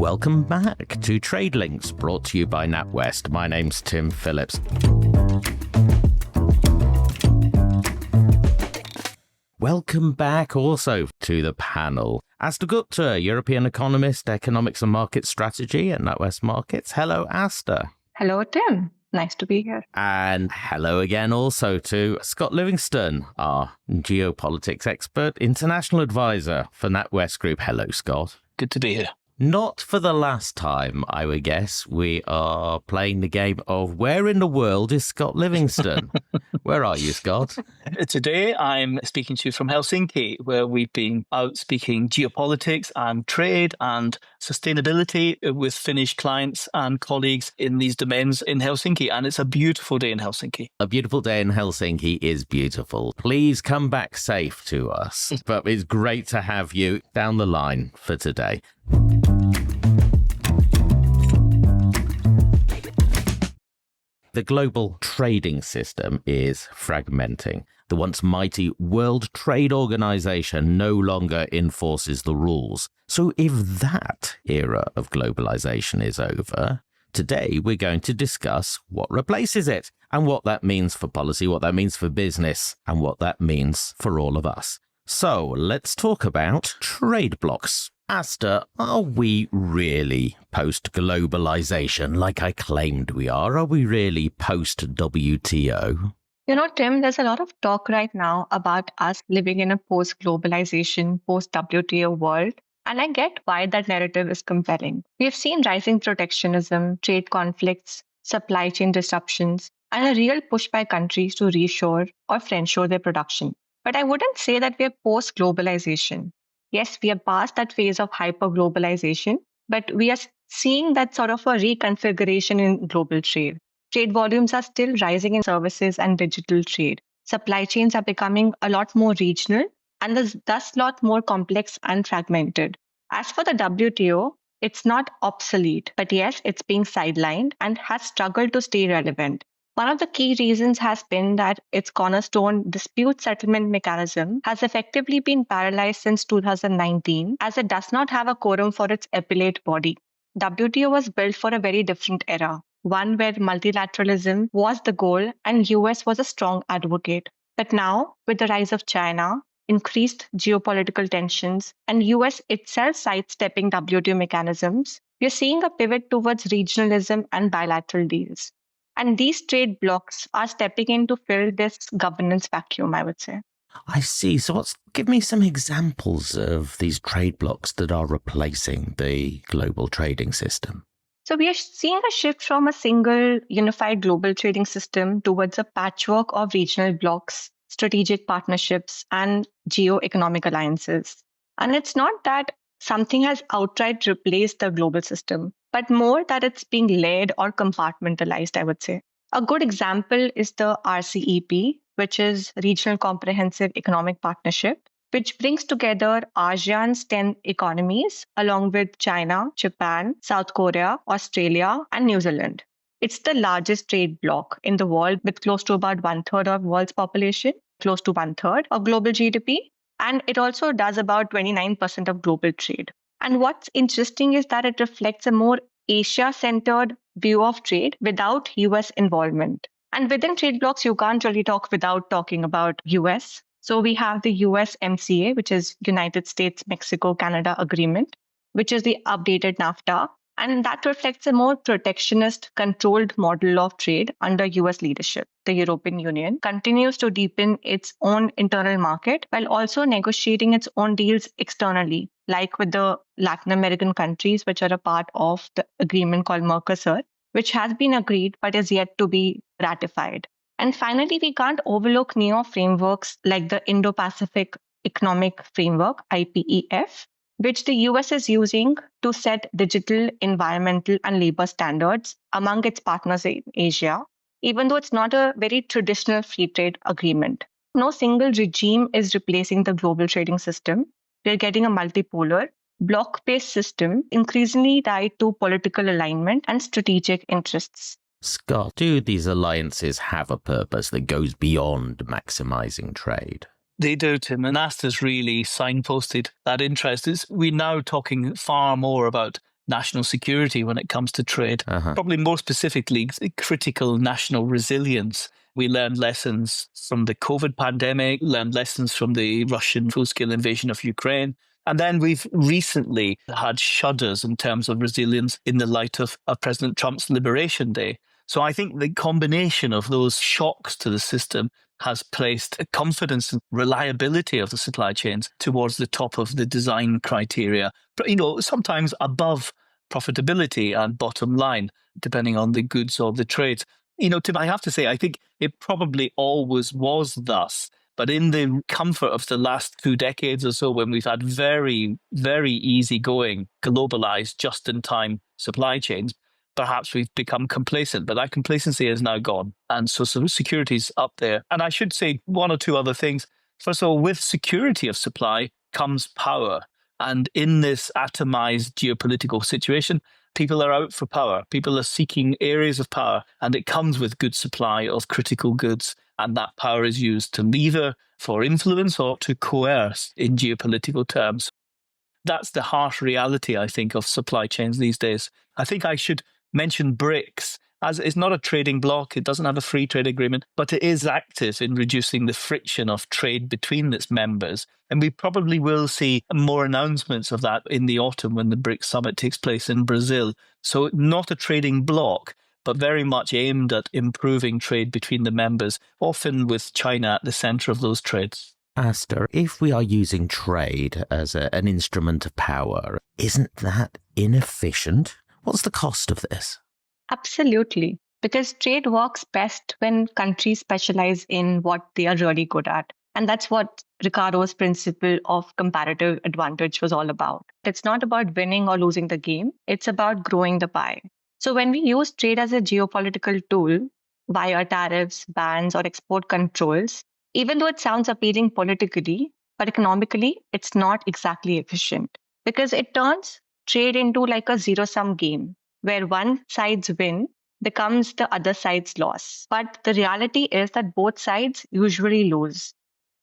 Welcome back to Trade Links, brought to you by NatWest. My name's Tim Phillips. Welcome back also to the panel. Aastha Gupta, European economist, economics and market strategy at NatWest Markets. Hello, Aastha. Hello, Tim. Nice to be here. And hello again also to Scott Livingstone, our geopolitics expert, international advisor for NatWest Group. Hello, Scott. Good to be here. Not for the last time, I would guess. We are playing the game of where in the world is Scott Livingstone? Where are you, Scott? Today, I'm speaking to you from Helsinki, where we've been out speaking geopolitics and trade and sustainability with Finnish clients and colleagues in these domains in Helsinki. And it's a beautiful day in Helsinki. A beautiful day in Helsinki is beautiful. Please come back safe to us. But it's great to have you down the line for today. The global trading system is fragmenting. The once mighty World Trade Organization no longer enforces the rules. So if that era of globalization is over, today we're going to discuss what replaces it and what that means for policy, what that means for business, and what that means for all of us. So let's talk about trade blocs. Aastha, are we really post-globalization like I claimed we are? Are we really post-WTO? You know, Tim, there's a lot of talk right now about us living in a post-globalization, post-WTO world. And I get why that narrative is compelling. We've seen rising protectionism, trade conflicts, supply chain disruptions, and a real push by countries to reshore or friendshore their production. But I wouldn't say that we're post-globalization. Yes, we are past that phase of hyper-globalization, but we are seeing that sort of a reconfiguration in global trade. Trade volumes are still rising in services and digital trade. Supply chains are becoming a lot more regional and thus a lot more complex and fragmented. As for the WTO, it's not obsolete, but yes, it's being sidelined and has struggled to stay relevant. One of the key reasons has been that its cornerstone dispute settlement mechanism has effectively been paralyzed since 2019, as it does not have a quorum for its appellate body. WTO was built for a very different era, one where multilateralism was the goal and US was a strong advocate. But now, with the rise of China, increased geopolitical tensions, and US itself sidestepping WTO mechanisms, we are seeing a pivot towards regionalism and bilateral deals. And these trade blocs are stepping in to fill this governance vacuum, I would say. I see. So give me some examples of these trade blocs that are replacing the global trading system. So we are seeing a shift from a single unified global trading system towards a patchwork of regional blocs, strategic partnerships, and geo-economic alliances. And it's not that something has outright replaced the global system, but more that it's being layered or compartmentalized, I would say. A good example is the RCEP, which is Regional Comprehensive Economic Partnership, which brings together ASEAN's 10 economies, along with China, Japan, South Korea, Australia, and New Zealand. It's the largest trade bloc in the world with close to about 1/3 of the world's population, close to 1/3 of global GDP, and it also does about 29% of global trade. And what's interesting is that it reflects a more Asia-centered view of trade without US involvement. And within trade blocs, you can't really talk without talking about US. So we have the USMCA, which is United States-Mexico-Canada Agreement, which is the updated NAFTA. And that reflects a more protectionist, controlled model of trade under US leadership. The European Union continues to deepen its own internal market while also negotiating its own deals externally, like with the Latin American countries, which are a part of the agreement called Mercosur, which has been agreed but is yet to be ratified. And finally, we can't overlook neo frameworks like the Indo-Pacific Economic Framework, IPEF, which the US is using to set digital, environmental, and labor standards among its partners in Asia, even though it's not a very traditional free trade agreement. No single regime is replacing the global trading system. We're getting a multipolar, bloc-based system increasingly tied to political alignment and strategic interests. Scott, do these alliances have a purpose that goes beyond maximizing trade? They do, Tim, and Aastha's really signposted that interest. We're now talking far more about national security when it comes to trade. Probably more specifically, critical national resilience. We learned lessons from the COVID pandemic, learned lessons from the Russian full-scale invasion of Ukraine. And then we've recently had shudders in terms of resilience in the light of President Trump's Liberation Day. So I think the combination of those shocks to the system has placed a confidence and reliability of the supply chains towards the top of the design criteria, but, sometimes above profitability and bottom line, depending on the goods or the trades. Tim, I have to say, I think it probably always was thus. But in the comfort of the last 2 decades or so, when we've had very, very easygoing, globalized, just-in-time supply chains, perhaps we've become complacent. But that complacency is now gone. And so security's up there. And I should say one or two other things. First of all, with security of supply comes power. And in this atomized geopolitical situation, people are out for power. People are seeking areas of power, and it comes with good supply of critical goods. And that power is used to lever for influence or to coerce in geopolitical terms. That's the harsh reality, I think, of supply chains these days. I think I should mention BRICS, as it's not a trading bloc. It doesn't have a free trade agreement, but it is active in reducing the friction of trade between its members. And we probably will see more announcements of that in the autumn when the BRICS summit takes place in Brazil. So not a trading bloc, but very much aimed at improving trade between the members, often with China at the centre of those trades. Aastha, if we are using trade as an instrument of power, isn't that inefficient? What's the cost of this? Absolutely. Because trade works best when countries specialize in what they are really good at. And that's what Ricardo's principle of comparative advantage was all about. It's not about winning or losing the game. It's about growing the pie. So when we use trade as a geopolitical tool via tariffs, bans, or export controls, even though it sounds appealing politically, but economically, it's not exactly efficient because it turns trade into like a zero-sum game where one side's win becomes the other side's loss. But the reality is that both sides usually lose.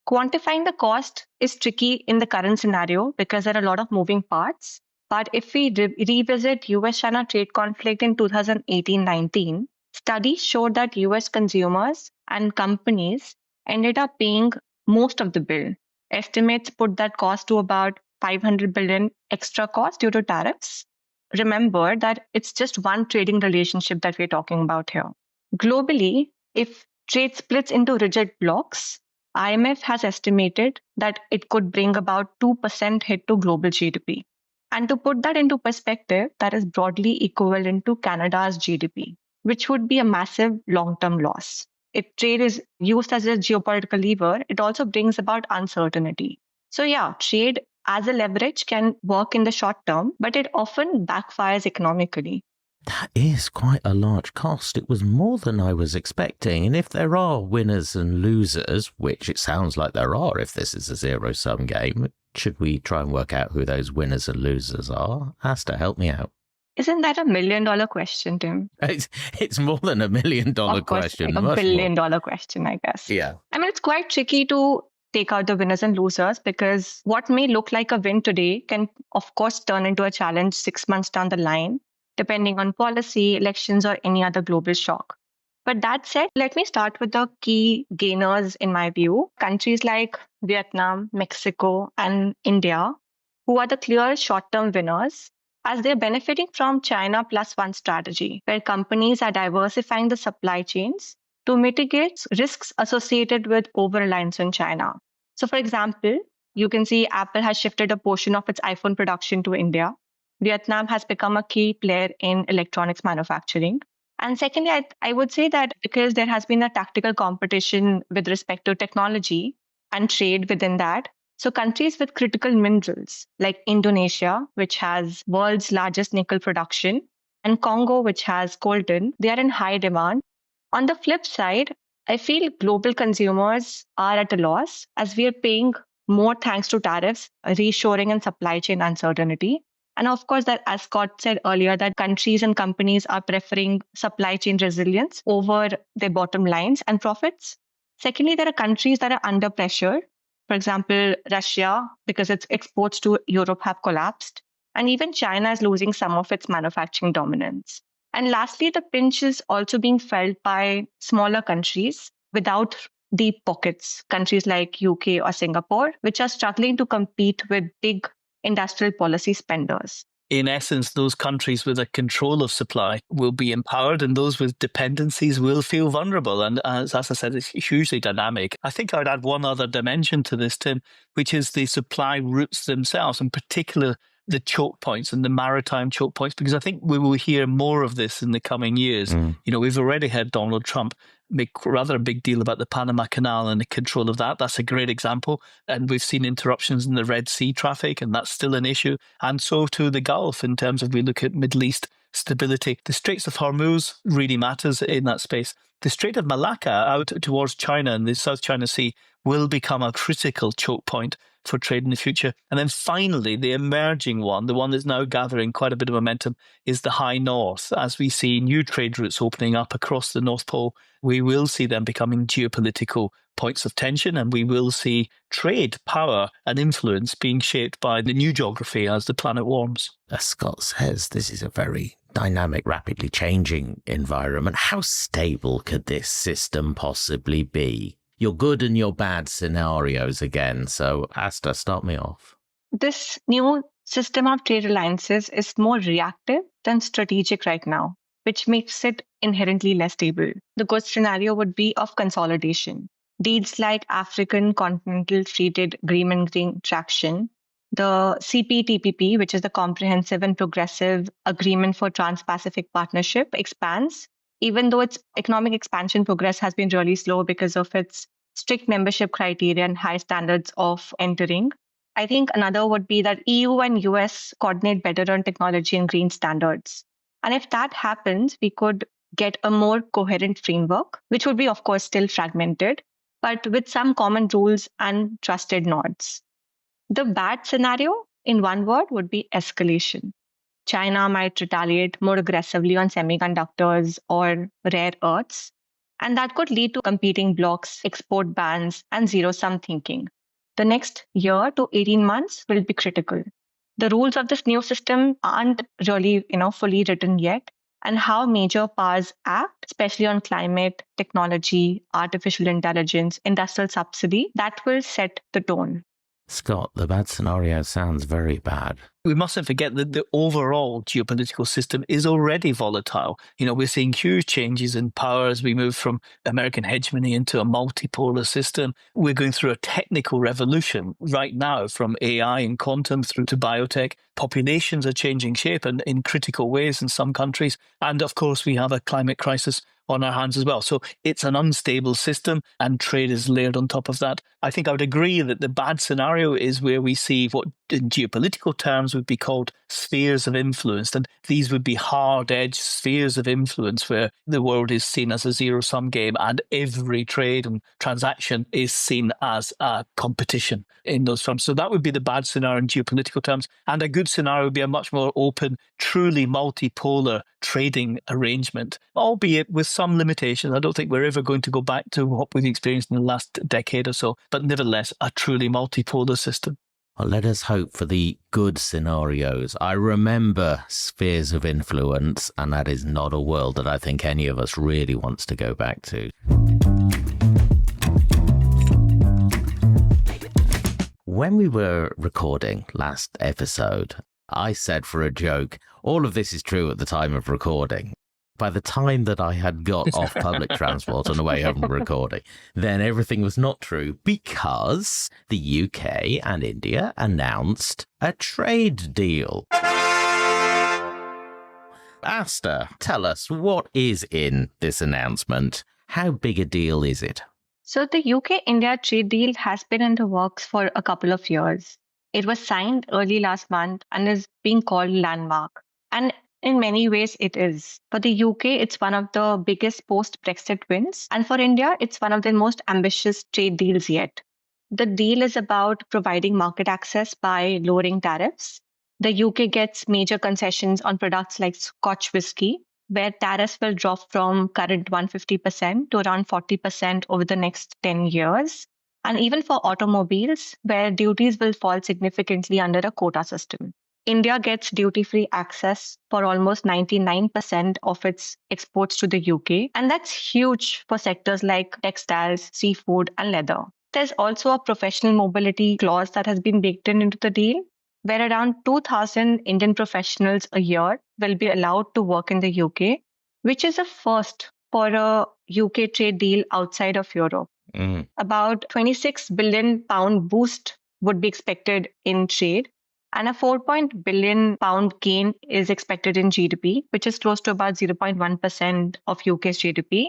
Quantifying the cost is tricky in the current scenario because there are a lot of moving parts. But if we revisit US-China trade conflict in 2018-19, studies showed that US consumers and companies ended up paying most of the bill. Estimates put that cost to about $500 billion extra cost due to tariffs. Remember that it's just one trading relationship that we're talking about here. Globally, if trade splits into rigid blocks, IMF has estimated that it could bring about 2% hit to global GDP. And to put that into perspective, that is broadly equivalent to Canada's GDP, which would be a massive long-term loss. If trade is used as a geopolitical lever, it also brings about uncertainty. So yeah, trade as a leverage can work in the short term, but it often backfires economically. That is quite a large cost. It was more than I was expecting. And if there are winners and losers, which it sounds like there are if this is a zero-sum game, should we try and work out who those winners and losers are? Aastha, help me out. Isn't that $1 million question, Tim? It's more than $1 million question. Like $1 billion question, I guess. Yeah. I mean, it's quite tricky to take out the winners and losers because what may look like a win today can, of course, turn into a challenge 6 months down the line, depending on policy, elections, or any other global shock. But that said, let me start with the key gainers in my view. Countries like Vietnam, Mexico, and India, who are the clear short-term winners, as they're benefiting from China Plus One strategy, where companies are diversifying the supply chains to mitigate risks associated with over-reliance on China. So for example, you can see Apple has shifted a portion of its iPhone production to India. Vietnam has become a key player in electronics manufacturing. And secondly, I would say that because there has been a tactical competition with respect to technology and trade within that, so countries with critical minerals like Indonesia, which has world's largest nickel production, and Congo, which has coltan, they are in high demand. On the flip side, I feel global consumers are at a loss as we are paying more thanks to tariffs, reshoring, and supply chain uncertainty. And of course, that as Scott said earlier, that countries and companies are preferring supply chain resilience over their bottom lines and profits. Secondly, there are countries that are under pressure. For example, Russia, because its exports to Europe have collapsed. And even China is losing some of its manufacturing dominance. And lastly, the pinch is also being felt by smaller countries without deep pockets, countries like UK or Singapore, which are struggling to compete with big industrial policy spenders. In essence, those countries with a control of supply will be empowered, and those with dependencies will feel vulnerable. And as I said, it's hugely dynamic. I think I would add one other dimension to this, Tim, which is the supply routes themselves, in particular the choke points and the maritime choke points, because I think we will hear more of this in the coming years. We've already heard Donald Trump make rather a big deal about the Panama Canal and the control of that. That's a great example. And we've seen interruptions in the Red Sea traffic, and that's still an issue. And so too the Gulf, in terms of we look at Middle East stability. The Straits of Hormuz really matters in that space. The Strait of Malacca out towards China and the South China Sea will become a critical choke point for trade in the future. And then finally, the emerging one, the one that's now gathering quite a bit of momentum, is the High North. As we see new trade routes opening up across the North Pole, we will see them becoming geopolitical points of tension, and we will see trade, power and influence being shaped by the new geography as the planet warms. As Scott says, this is a very dynamic, rapidly changing environment. How stable could this system possibly be? Your good and your bad scenarios again. So, Aastha, start me off. This new system of trade alliances is more reactive than strategic right now, which makes it inherently less stable. The good scenario would be of consolidation. Deals like African Continental Free Trade Agreement gain traction. The CPTPP, which is the Comprehensive and Progressive Agreement for Trans-Pacific Partnership, expands, even though its economic expansion progress has been really slow because of its strict membership criteria and high standards of entering. I think another would be that EU and US coordinate better on technology and green standards. And if that happens, we could get a more coherent framework, which would be, of course, still fragmented, but with some common rules and trusted nods. The bad scenario, in one word, would be escalation. China might retaliate more aggressively on semiconductors or rare earths, and that could lead to competing blocs, export bans, and zero-sum thinking. The next year to 18 months will be critical. The rules of this new system aren't really, fully written yet, and how major powers act, especially on climate, technology, artificial intelligence, industrial subsidy, that will set the tone. Scott, the bad scenario sounds very bad. We mustn't forget that the overall geopolitical system is already volatile. We're seeing huge changes in power as we move from American hegemony into a multipolar system. We're going through a technical revolution right now, from AI and quantum through to biotech. Populations are changing shape and in critical ways in some countries. And of course, we have a climate crisis on our hands as well. So it's an unstable system, and trade is layered on top of that. I think I would agree that the bad scenario is where we see what in geopolitical terms would be called spheres of influence. And these would be hard-edged spheres of influence where the world is seen as a zero-sum game and every trade and transaction is seen as a competition in those terms. So that would be the bad scenario in geopolitical terms. And a good scenario would be a much more open, truly multipolar trading arrangement, albeit with some limitations. I don't think we're ever going to go back to what we've experienced in the last decade or so, but nevertheless, a truly multipolar system. Well, let us hope for the good scenarios. I remember spheres of influence, and that is not a world that I think any of us really wants to go back to. When we were recording last episode, I said for a joke, all of this is true at the time of recording. By the time that I had got off public transport on the way home from recording, then everything was not true because the UK and India announced a trade deal. Aastha, tell us, what is in this announcement? How big a deal is it? So the UK-India trade deal has been in the works for a couple of years. It was signed early last month and is being called landmark. And in many ways, it is. For the UK, it's one of the biggest post-Brexit wins. And for India, it's one of the most ambitious trade deals yet. The deal is about providing market access by lowering tariffs. The UK gets major concessions on products like Scotch whisky, where tariffs will drop from current 150% to around 40% over the next 10 years. And even for automobiles, where duties will fall significantly under a quota system. India gets duty-free access for almost 99% of its exports to the UK, and that's huge for sectors like textiles, seafood, and leather. There's also a professional mobility clause that has been baked into the deal, where around 2,000 Indian professionals a year will be allowed to work in the UK, which is a first for a UK trade deal outside of Europe. About £26 billion boost would be expected in trade, and a £4 billion gain is expected in GDP, which is close to about 0.1% of UK's GDP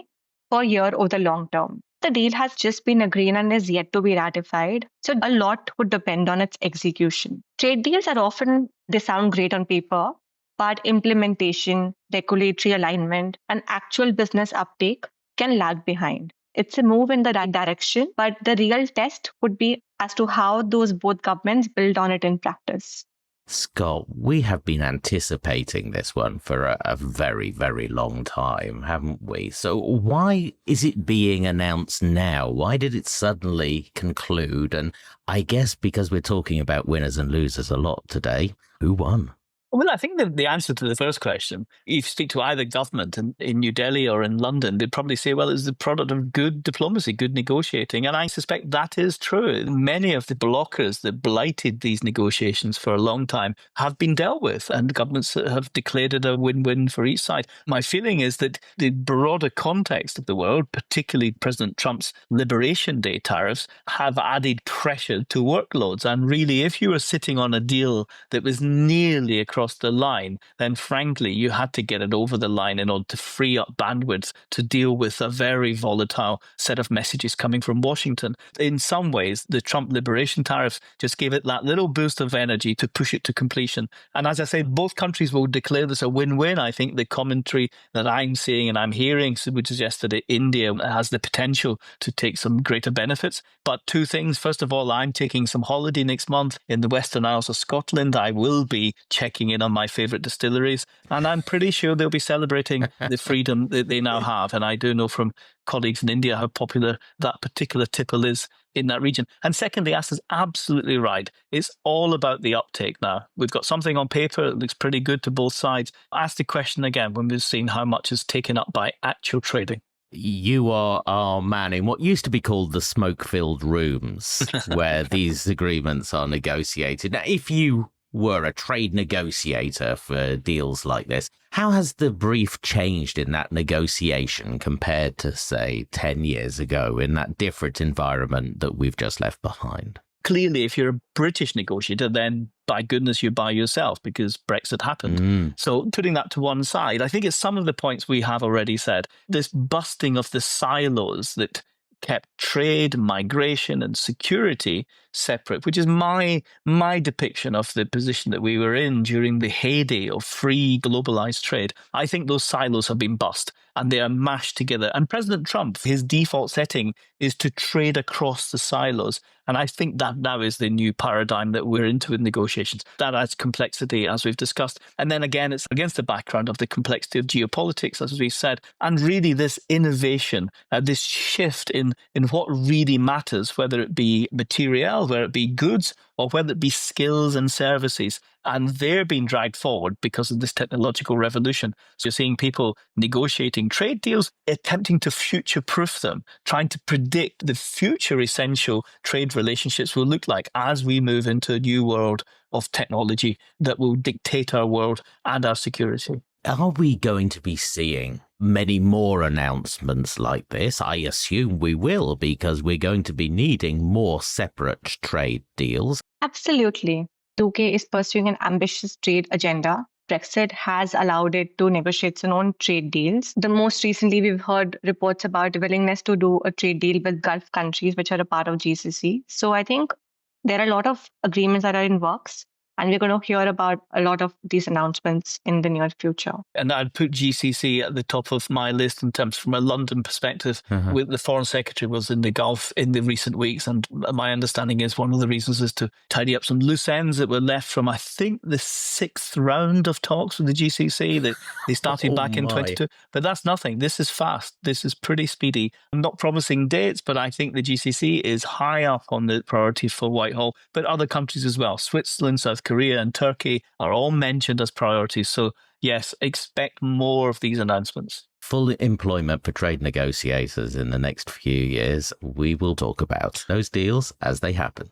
per year over the long term. The deal has just been agreed and is yet to be ratified, so a lot would depend on its execution. Trade deals are often, they sound great on paper, but implementation, regulatory alignment, and actual business uptake can lag behind. It's a move in the right direction, but the real test would be as to how those both governments build on it in practice. Scott, we have been anticipating this one for a very, very long time, haven't we? So why is it being announced now? Why did it suddenly conclude? And I guess because we're talking about winners and losers a lot today, who won? Well, I think the answer to the first question, if you speak to either government in New Delhi or in London, they'd probably say, well, it's the product of good diplomacy, good negotiating. And I suspect that is true. Many of the blockers that blighted these negotiations for a long time have been dealt with, and governments have declared it a win-win for each side. My feeling is that the broader context of the world, particularly President Trump's Liberation Day tariffs, have added pressure to workloads. And really, if you were sitting on a deal that was nearly across the line, then frankly, you had to get it over the line in order to free up bandwidth to deal with a very volatile set of messages coming from Washington. In some ways, the Trump liberation tariffs just gave it that little boost of energy to push it to completion. And as I say, both countries will declare this a win-win. I think the commentary that I'm seeing and I'm hearing would suggest that India has the potential to take some greater benefits. But two things. First of all, I'm taking some holiday next month in the Western Isles of Scotland. I will be checking in on my favourite distilleries, and I'm pretty sure they'll be celebrating the freedom that they now have. And I do know from colleagues in India how popular that particular tipple is in that region. And secondly, Aastha's absolutely right. It's all about the uptake now. We've got something on paper that looks pretty good to both sides. Ask the question again when we've seen how much is taken up by actual trading. You are our man in what used to be called the smoke-filled rooms, where these agreements are negotiated. Now, if you were a trade negotiator for deals like this, how has the brief changed in that negotiation compared to, say, 10 years ago in that different environment that we've just left behind? Clearly, if you're a British negotiator, then by goodness, you're by yourself because Brexit happened. So putting that to one side, I think it's some of the points we have already said. This busting of the silos that kept trade, migration, and security separate, which is my depiction of the position that we were in during the heyday of free globalized trade. I think those silos have been bust and they are mashed together. And President Trump, his default setting is to trade across the silos. And I think that now is the new paradigm that we're into in negotiations. That adds complexity, as we've discussed. And then again, it's against the background of the complexity of geopolitics, as we've said, and really this innovation, this shift in what really matters, whether it be material, whether it be goods, or whether it be skills and services. And they're being dragged forward because of this technological revolution. So you're seeing people negotiating trade deals, attempting to future-proof them, trying to predict the future essential trade relationships will look like as we move into a new world of technology that will dictate our world and our security. Are we going to be seeing many more announcements like this? I assume we will, because we're going to be needing more separate trade deals. Absolutely. The UK is pursuing an ambitious trade agenda. Brexit has allowed it to negotiate its own trade deals. The most recently, we've heard reports about willingness to do a trade deal with Gulf countries, which are a part of GCC. So I think there are a lot of agreements that are in works. And we're going to hear about a lot of these announcements in the near future. And I'd put GCC at the top of my list in terms from a London perspective. With the Foreign Secretary was in the Gulf in the recent weeks. And my understanding is one of the reasons is to tidy up some loose ends that were left from, I think, the 6th round of talks with the GCC that they started back in 22. But that's nothing. This is fast. This is pretty speedy. I'm not promising dates, but I think the GCC is high up on the priority for Whitehall, but other countries as well. Switzerland, South South Korea and Turkey are all mentioned as priorities. So yes, expect more of these announcements. Full employment for trade negotiators in the next few years. We will talk about those deals as they happen.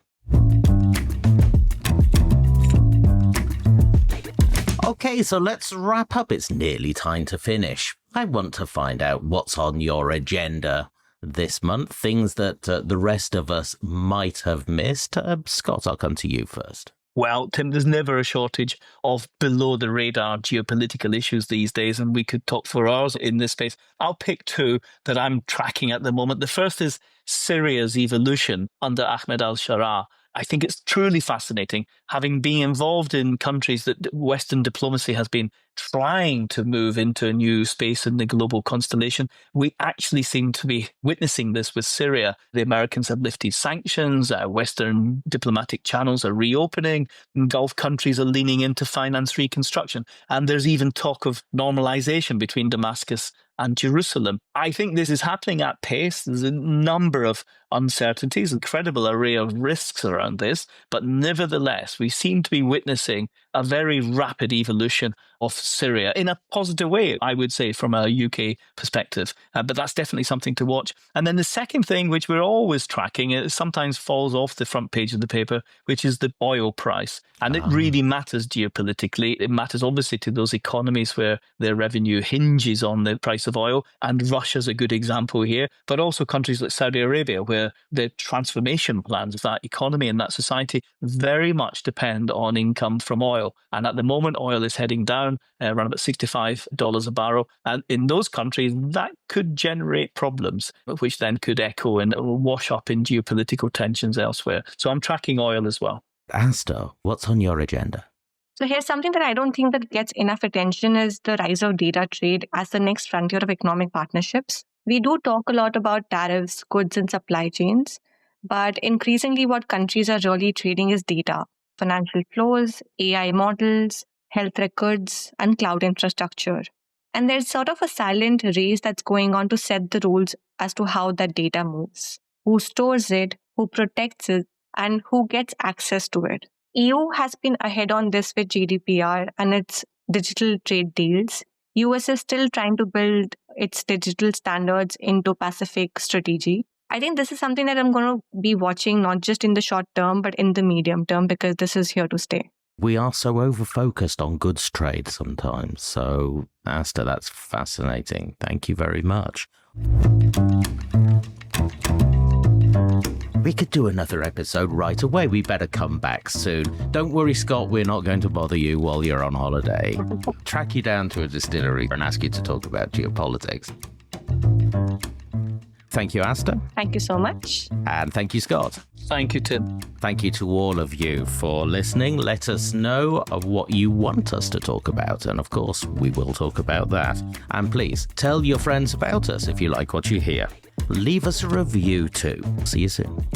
Okay, so let's wrap up. It's nearly time to finish. I want to find out what's on your agenda this month, things that the rest of us might have missed. Scott, I'll come to you first. Well, Tim, there's never a shortage of below-the-radar geopolitical issues these days, and we could talk for hours in this space. I'll pick two that I'm tracking at the moment. The first is Syria's evolution under Ahmed al-Sharaa. I think it's truly fascinating, having been involved in countries that Western diplomacy has been trying to move into a new space in the global constellation. We actually seem to be witnessing this with Syria. The Americans have lifted sanctions, Western diplomatic channels are reopening, and Gulf countries are leaning into finance reconstruction. And there's even talk of normalization between Damascus and Jerusalem. I think this is happening at pace. There's a number of uncertainties, incredible array of risks around this, but nevertheless, we seem to be witnessing a very rapid evolution of Syria in a positive way, I would say, from a UK perspective. But that's definitely something to watch. And then the second thing, which we're always tracking, it sometimes falls off the front page of the paper, which is the oil price. And it really matters geopolitically. It matters obviously to those economies where their revenue hinges on the price of oil. And Russia's a good example here, but also countries like Saudi Arabia, where the transformation plans of that economy and that society very much depend on income from oil. And at the moment, oil is heading down around about $65 a barrel. And in those countries, that could generate problems, which then could echo and wash up in geopolitical tensions elsewhere. So I'm tracking oil as well. Aastha, what's on your agenda? So here's something that I don't think that gets enough attention is the rise of data trade as the next frontier of economic partnerships. We do talk a lot about tariffs, goods and supply chains, but increasingly what countries are really trading is data, financial flows, AI models, health records, and cloud infrastructure. And there's sort of a silent race that's going on to set the rules as to how that data moves, who stores it, who protects it, and who gets access to it. EU has been ahead on this with GDPR and its digital trade deals. US is still trying to build its digital standards into Pacific strategy. I think this is something that I'm going to be watching not just in the short term, but in the medium term, because this is here to stay. We are so over-focused on goods trade sometimes. So, Aastha, that's fascinating. Thank you very much. We could do another episode right away. We better come back soon. Don't worry, Scott, we're not going to bother you while you're on holiday. Track you down to a distillery and ask you to talk about geopolitics. Thank you, Aastha. Thank you so much. And thank you, Scott. Thank you, Tim. Thank you to all of you for listening. Let us know of what you want us to talk about. And of course, we will talk about that. And please tell your friends about us if you like what you hear. Leave us a review too. See you soon.